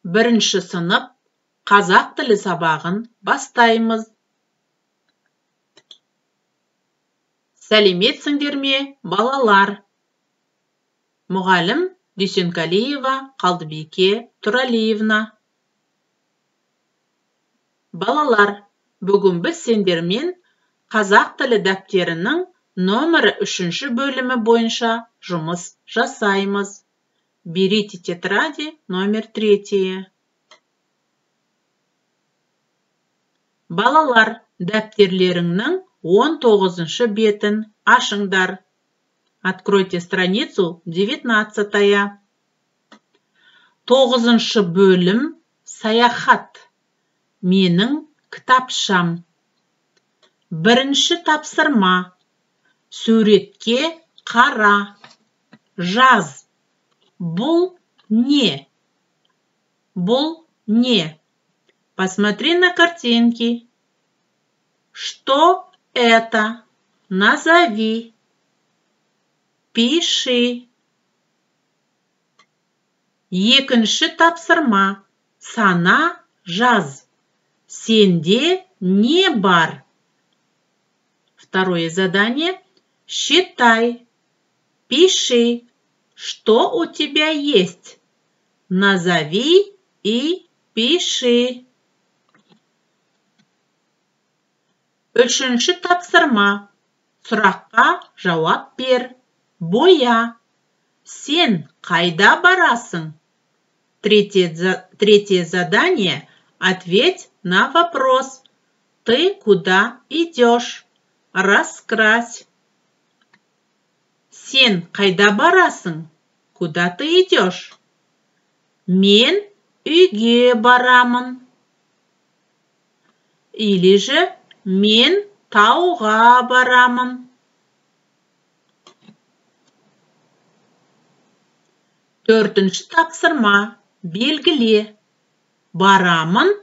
Бірінші сынып қазақ тілі сабағын бастаймыз. Сәлеметсіңдер ме, балалар? Мұғалім Дүйсенғалиева Қалдыбике Тұралиевна. Балалар, бүгін біз сендермен қазақ тілі дәптерінің номері 3 бөлімі бойынша жұмыс жасаймыз. Берите тетради номер 3. Балалар, дәптерлеріңнің 19 бетін ашыңдар. Откройте страницу 19. 9 бөлім саяхат. Менің кітапшам. Бірінші тапсырма. Суретке қара. Жаз. Бұл не? Бұл не? Посмотри на картинки. Что это? Назови. Пиши. Екінші тапсырма. Сана жаз. Сенде не бар? Второе задание. Считай. Пиши. Что у тебя есть? Назови и пиши. Үшінші тапсырма. Сұраққа жауап бер. Боя. Сен қайда барасың? Третье задание. Ответь на вопрос. Ты куда идешь? Раскрась. Сен қайда барасың? Куда ты идешь? Мен үйге барамын. Или же мен тауға барамын. Төртінші тапсырма. Белгіле. Барамын.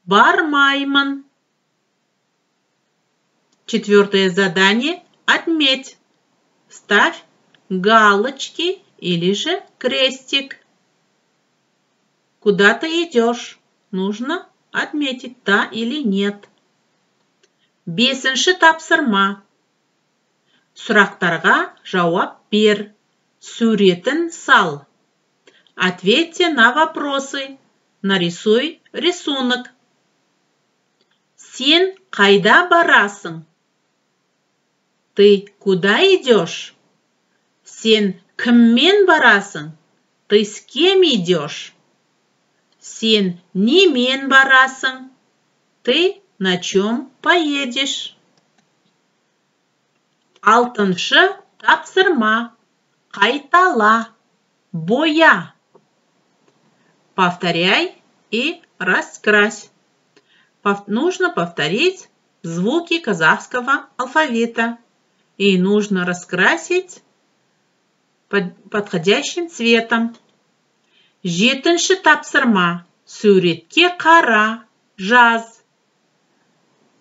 Бармаймын. Четвертое задание. Отметь. Ставь галочки или же крестик. Куда ты идешь? Нужно отметить, да или нет. Бесінші тапсырма. Сұрақтарға жауап бер. Суретін сал. Ответьте на вопросы. Нарисуй рисунок. Сен қайда барасың? Ты куда идешь? Сен кіммен барасың? Ты с кем идешь? Сен немен барасың? Ты на чем поедешь? Алтыншы тапсырма. Қайтала. Боя. Повторяй и раскрась. Нужно повторить звуки казахского алфавита. И нужно раскрасить подходящим цветом. Жетінші тапсырма. Суретке қара. Жаз.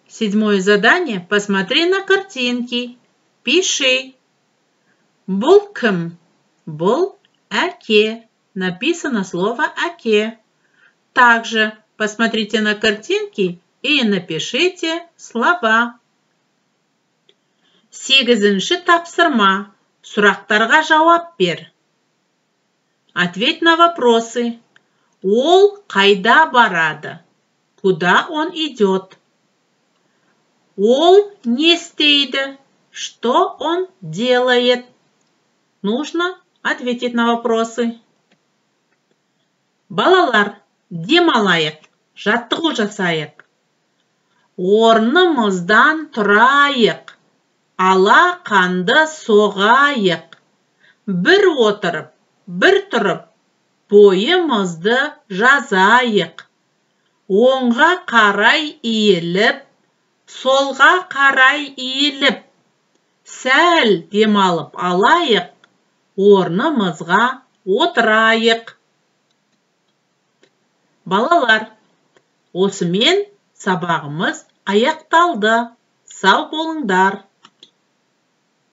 Седьмое задание. Посмотри на картинки. Пиши. Бұл кім? Бұл әке. Написано слово әке. Также посмотрите на картинки и напишите слова. Сегізінші тапсырма. Сұрақтарға жауап бер. Ответь на вопросы. Ол қайда барады? Куда он идет? Ол не істейді? Что он делает? Нужно ответить на вопросы. Балалар, демалайық, жаттығу жасайық. Орнымыздан тұрайық. Ала қанды соғайық. Бір отырып, бір тұрып, бойымызды жазайық. Оңға қарай иіліп, солға қарай иіліп, сәл демалып алайық, орнымызға отырайық. Балалар, осымен сабағымыз аяқталды. Сау болыңдар.